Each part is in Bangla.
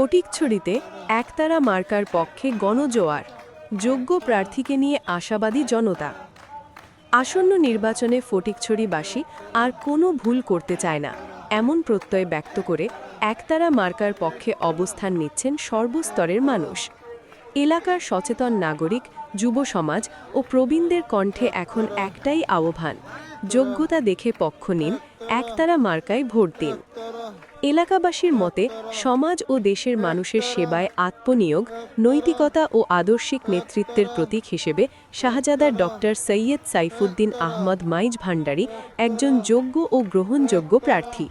ফটিকছড়িতে একতারা মার্কার পক্ষে গণজোয়ার, যোগ্য প্রার্থীকে নিয়ে আশাবাদী জনতা। আসন্ন নির্বাচনে ফটিকছড়িবাসী আর কোনো ভুল করতে চায় না, এমন প্রত্যয় ব্যক্ত করে একতারা মার্কার পক্ষে অবস্থান নিচ্ছেন সর্বস্তরের মানুষ। এলাকার সচেতন নাগরিক, যুব সমাজ ও প্রবীণদের কণ্ঠে এখন একটাই আহ্বান, যোগ্যতা দেখে পক্ষ নিন, একতারা মার্কায় ভোট দিন। এলাকাবাসীর মতে সমাজ ও দেশের মানুষের সেবায় আত্মনিয়োগ, নৈতিকতা ও আদর্শিক নেতৃত্বের প্রতীক হিসেবে শাহজাদার ডক্টর সৈয়দ সাইফুদ্দিন আহমদ মাইজ ভান্ডারী একজন যোগ্য ও গ্রহণযোগ্য প্রার্থী।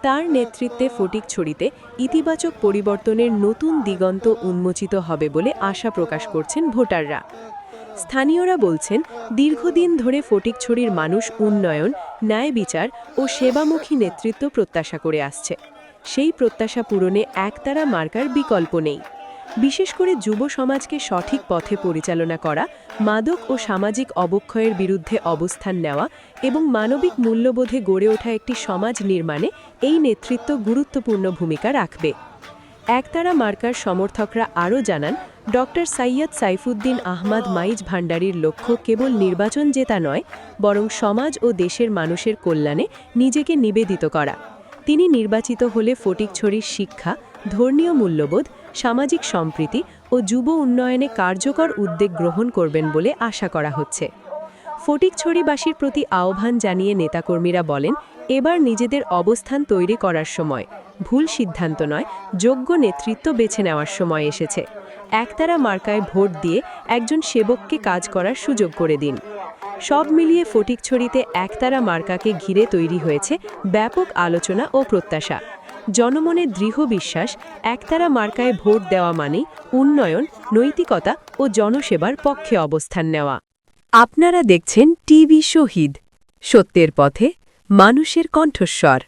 তার নেতৃত্বে ফটিকছড়িতে ইতিবাচক পরিবর্তনের নতুন দিগন্ত উন্মোচিত হবে বলে আশা প্রকাশ করছেন ভোটাররা। স্থানীয়রা বলছেন, দীর্ঘদিন ধরে ফটিকছড়ির মানুষ উন্নয়ন, ন্যায় বিচার ও সেবামুখী নেতৃত্ব প্রত্যাশা করে আসছে। সেই প্রত্যাশা পূরণে একতারা মার্কার বিকল্প নেই। বিশেষ করে যুব সমাজকে সঠিক পথে পরিচালনা করা, মাদক ও সামাজিক অবক্ষয়ের বিরুদ্ধে অবস্থান নেওয়া এবং মানবিক মূল্যবোধে গড়ে ওঠা একটি সমাজ নির্মাণে এই নেতৃত্ব গুরুত্বপূর্ণ ভূমিকা রাখবে। একতারা মার্কার সমর্থকরা আরও জানান, ডক্টর সৈয়দ সাইফুদ্দিন আহমদ মাইজ ভান্ডারীর লক্ষ্য কেবল নির্বাচন জেতা নয়, বরং সমাজ ও দেশের মানুষের কল্যাণে নিজেকে নিবেদিত করা। তিনি নির্বাচিত হলে ফটিকছড়ির শিক্ষা, ধর্মীয় মূল্যবোধ, সামাজিক সম্প্রীতি ও যুব উন্নয়নে কার্যকর উদ্যোগ গ্রহণ করবেন বলে আশা করা হচ্ছে। ফটিকছড়িবাসীর প্রতি আহ্বান জানিয়ে নেতাকর্মীরা বলেন, এবার নিজেদের অবস্থান তৈরি করার সময়, ভুল সিদ্ধান্ত নয়, যোগ্য নেতৃত্ব বেছে নেওয়ার সময় এসেছে। একতারা মার্কায় ভোট দিয়ে একজন সেবককে কাজ করার সুযোগ করে দিন। সব মিলিয়ে ফটিকছড়িতে একতারা মার্কাকে ঘিরে তৈরি হয়েছে ব্যাপক আলোচনা ও প্রত্যাশা। জনমনে দৃঢ় বিশ্বাস, একতারা মার্কায় ভোট দেওয়া মানেই উন্নয়ন, নৈতিকতা ও জনসেবার পক্ষে অবস্থান নেওয়া। আপনারা দেখছেন টিভি শহীদ, সত্যের পথে মানুষের কণ্ঠস্বর।